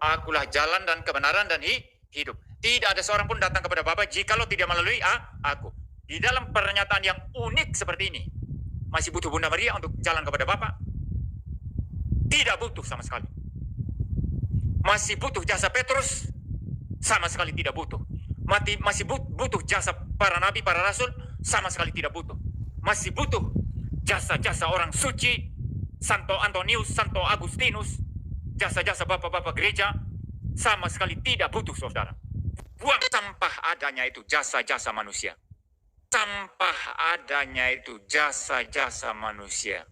Akulah jalan dan kebenaran dan hidup. Tidak ada seorang pun datang kepada Bapa jikalau tidak melalui aku. Di dalam pernyataan yang unik seperti ini, masih butuh Bunda Maria untuk jalan kepada Bapa? Tidak butuh sama sekali. Masih butuh jasa Petrus? Sama sekali tidak butuh. Masih butuh jasa para nabi, para rasul? Sama sekali tidak butuh. Masih butuh jasa-jasa orang suci, Santo Antonius, Santo Agustinus, jasa-jasa bapak-bapak gereja? Sama sekali tidak butuh, saudara. Buang sampah adanya itu jasa-jasa manusia. Sampah adanya itu jasa-jasa manusia.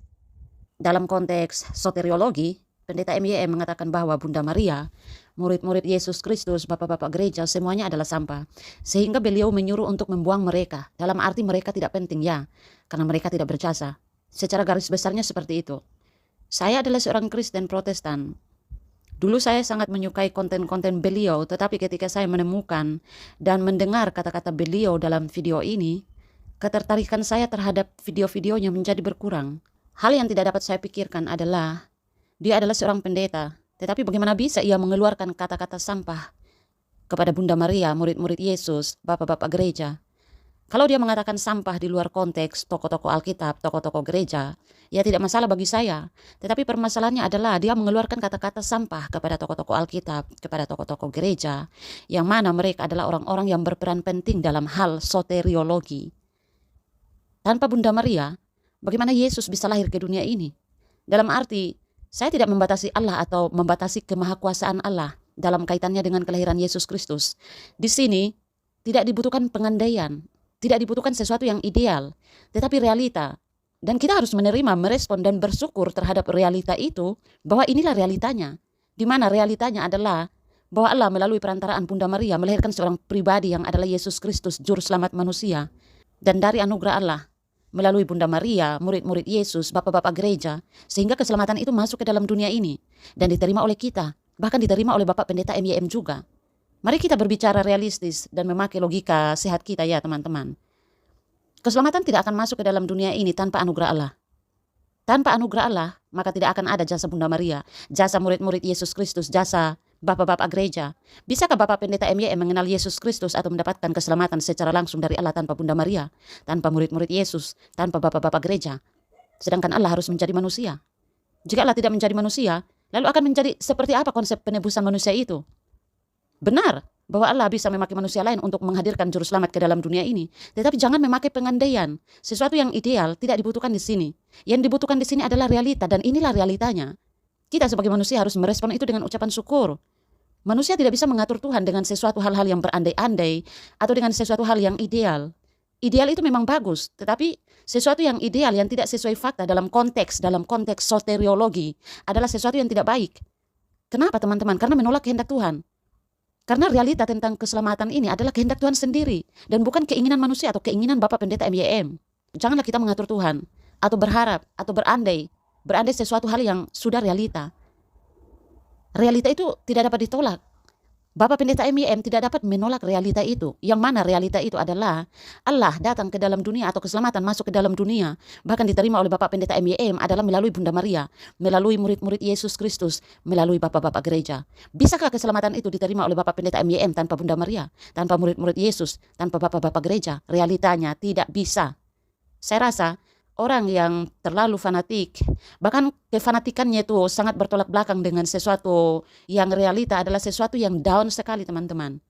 Dalam konteks soteriologi, Pendeta MYM mengatakan bahwa Bunda Maria, murid-murid Yesus Kristus, bapak-bapak gereja, semuanya adalah sampah. Sehingga beliau menyuruh untuk membuang mereka. Dalam arti mereka tidak penting, ya, karena mereka tidak berjasa. Secara garis besarnya seperti itu. Saya adalah seorang Kristen Protestan. Dulu saya sangat menyukai konten-konten beliau, tetapi ketika saya menemukan dan mendengar kata-kata beliau dalam video ini, ketertarikan saya terhadap video-videonya menjadi berkurang. Hal yang tidak dapat saya pikirkan adalah, dia adalah seorang pendeta, tetapi bagaimana bisa ia mengeluarkan kata-kata sampah kepada Bunda Maria, murid-murid Yesus, bapak-bapak gereja? Kalau dia mengatakan sampah di luar konteks tokoh-tokoh Alkitab, tokoh-tokoh gereja, ya tidak masalah bagi saya. Tetapi permasalahannya adalah dia mengeluarkan kata-kata sampah kepada tokoh-tokoh Alkitab, kepada tokoh-tokoh gereja, yang mana mereka adalah orang-orang yang berperan penting dalam hal soteriologi. Tanpa Bunda Maria, bagaimana Yesus bisa lahir ke dunia ini? Dalam arti, saya tidak membatasi Allah atau membatasi kemahakuasaan Allah dalam kaitannya dengan kelahiran Yesus Kristus. Di sini tidak dibutuhkan pengandaian, tidak dibutuhkan sesuatu yang ideal, tetapi realita. Dan kita harus menerima, merespon, dan bersyukur terhadap realita itu, bahwa inilah realitanya. Di mana realitanya adalah bahwa Allah melalui perantaraan Bunda Maria melahirkan seorang pribadi yang adalah Yesus Kristus, Juru Selamat manusia. Dan dari anugerah Allah, melalui Bunda Maria, murid-murid Yesus, bapak-bapak gereja, sehingga keselamatan itu masuk ke dalam dunia ini, dan diterima oleh kita, bahkan diterima oleh Bapak Pendeta MYM juga. Mari kita berbicara realistis dan memakai logika sehat kita, ya teman-teman. Keselamatan tidak akan masuk ke dalam dunia ini tanpa anugerah Allah. Tanpa anugerah Allah, maka tidak akan ada jasa Bunda Maria, jasa murid-murid Yesus Kristus, jasa bapak-bapak gereja. Bisakah Bapak Pendeta MYM mengenal Yesus Kristus atau mendapatkan keselamatan secara langsung dari Allah tanpa Bunda Maria, tanpa murid-murid Yesus, tanpa bapak-bapak gereja? Sedangkan Allah harus menjadi manusia. Jika Allah tidak menjadi manusia, lalu akan menjadi seperti apa konsep penebusan manusia itu? Benar bahwa Allah bisa memakai manusia lain untuk menghadirkan juru selamat ke dalam dunia ini, tetapi jangan memakai pengandaian. Sesuatu yang ideal tidak dibutuhkan di sini. Yang dibutuhkan di sini adalah realita, dan inilah realitanya. Kita sebagai manusia harus merespon itu dengan ucapan syukur. Manusia tidak bisa mengatur Tuhan dengan sesuatu hal-hal yang berandai-andai atau dengan sesuatu hal yang ideal. Ideal itu memang bagus, tetapi sesuatu yang ideal yang tidak sesuai fakta dalam konteks soteriologi adalah sesuatu yang tidak baik. Kenapa teman-teman? Karena menolak kehendak Tuhan. Karena realita tentang keselamatan ini adalah kehendak Tuhan sendiri dan bukan keinginan manusia atau keinginan Bapak Pendeta MYM. Janganlah kita mengatur Tuhan atau berharap atau berandai sesuatu hal yang sudah realita. Realita itu tidak dapat ditolak. Bapak Pendeta MYM tidak dapat menolak realita itu. Yang mana realita itu adalah Allah datang ke dalam dunia atau keselamatan masuk ke dalam dunia. Bahkan diterima oleh Bapak Pendeta MYM adalah melalui Bunda Maria, melalui murid-murid Yesus Kristus, melalui bapak-bapak gereja. Bisakah keselamatan itu diterima oleh Bapak Pendeta MYM tanpa Bunda Maria, tanpa murid-murid Yesus, tanpa bapak-bapak gereja? Realitanya tidak bisa. Saya rasa orang yang terlalu fanatik, bahkan kefanatikannya itu sangat bertolak belakang dengan sesuatu yang realita, adalah sesuatu yang down sekali, teman-teman.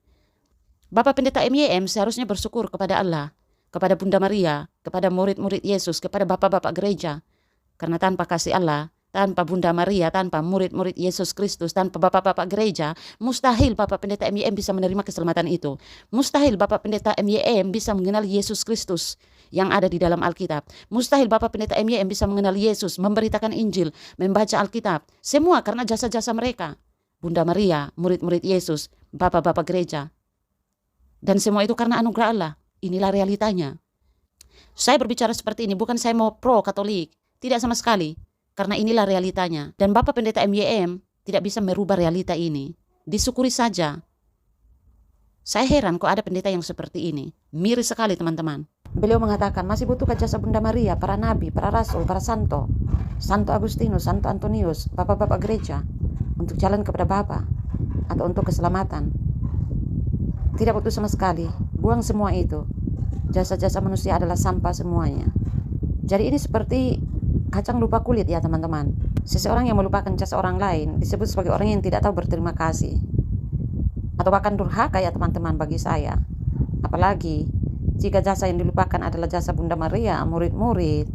Bapak Pendeta MYM seharusnya bersyukur kepada Allah, kepada Bunda Maria, kepada murid-murid Yesus, kepada bapak-bapak gereja. Karena tanpa kasih Allah, tanpa Bunda Maria, tanpa murid-murid Yesus Kristus, tanpa bapak-bapak gereja, mustahil Bapak Pendeta MYM bisa menerima keselamatan itu. Mustahil Bapak Pendeta MYM bisa mengenal Yesus Kristus yang ada di dalam Alkitab. Mustahil Bapak Pendeta MYM bisa mengenal Yesus, memberitakan Injil, membaca Alkitab. Semua karena jasa-jasa mereka. Bunda Maria, murid-murid Yesus, bapak-bapak gereja. Dan semua itu karena anugerah Allah. Inilah realitanya. Saya berbicara seperti ini bukan saya mau pro Katolik. Tidak sama sekali. Karena inilah realitanya. Dan Bapak Pendeta MYM tidak bisa merubah realita ini. Disyukuri saja. Saya heran kok ada pendeta yang seperti ini. Miris sekali, teman-teman. Beliau mengatakan, masih butuhkah jasa Bunda Maria, para nabi, para rasul, para santo, Santo Agustinus, Santo Antonius, bapak-bapak gereja, untuk jalan kepada Bapa? atau untuk keselamatan. Tidak butuh sama sekali. Buang semua itu. Jasa-jasa manusia adalah sampah semuanya. Jadi ini seperti kacang lupa kulit ya teman-teman. Seseorang yang melupakan jasa orang lain disebut sebagai orang yang tidak tahu berterima kasih. Atau bahkan durhaka ya teman-teman bagi saya. Apalagi jika jasa yang dilupakan adalah jasa Bunda Maria, murid-murid,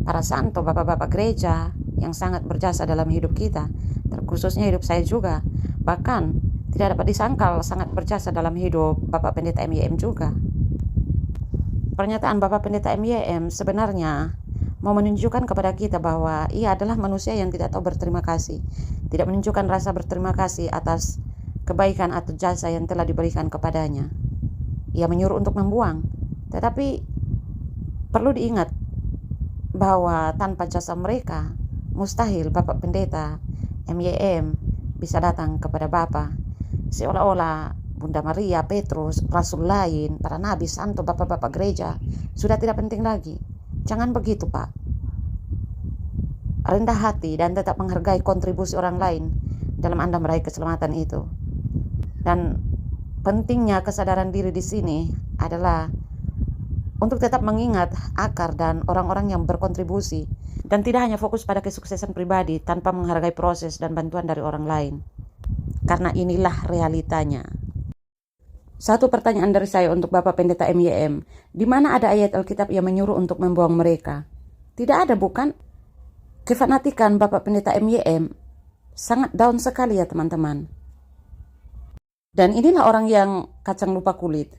para santo, bapak-bapak gereja yang sangat berjasa dalam hidup kita, terkhususnya hidup saya juga. Bahkan tidak dapat disangkal sangat berjasa dalam hidup Bapak Pendeta MYM juga. Pernyataan Bapak Pendeta MYM sebenarnya mau menunjukkan kepada kita bahwa ia adalah manusia yang tidak tahu berterima kasih, tidak menunjukkan rasa berterima kasih atas kebaikan atau jasa yang telah diberikan kepadanya. Ia menyuruh untuk membuang, tetapi perlu diingat bahwa tanpa jasa mereka, mustahil Bapak Pendeta MYM bisa datang kepada Bapa. Seolah-olah Bunda Maria, Petrus, Rasul lain, para nabi, santo, bapak-bapak gereja sudah tidak penting lagi. Jangan begitu Pak. Rendah hati dan tetap menghargai kontribusi orang lain dalam Anda meraih keselamatan itu. Dan pentingnya kesadaran diri di sini adalah untuk tetap mengingat akar dan orang-orang yang berkontribusi dan tidak hanya fokus pada kesuksesan pribadi tanpa menghargai proses dan bantuan dari orang lain. Karena inilah realitanya. Satu pertanyaan dari saya untuk Bapak Pendeta MYM, di mana ada ayat Alkitab yang menyuruh untuk membuang mereka? Tidak ada, bukan? Kefanatikan Bapak Pendeta MYM sangat down sekali ya teman-teman. Dan inilah orang yang kacang lupa kulit.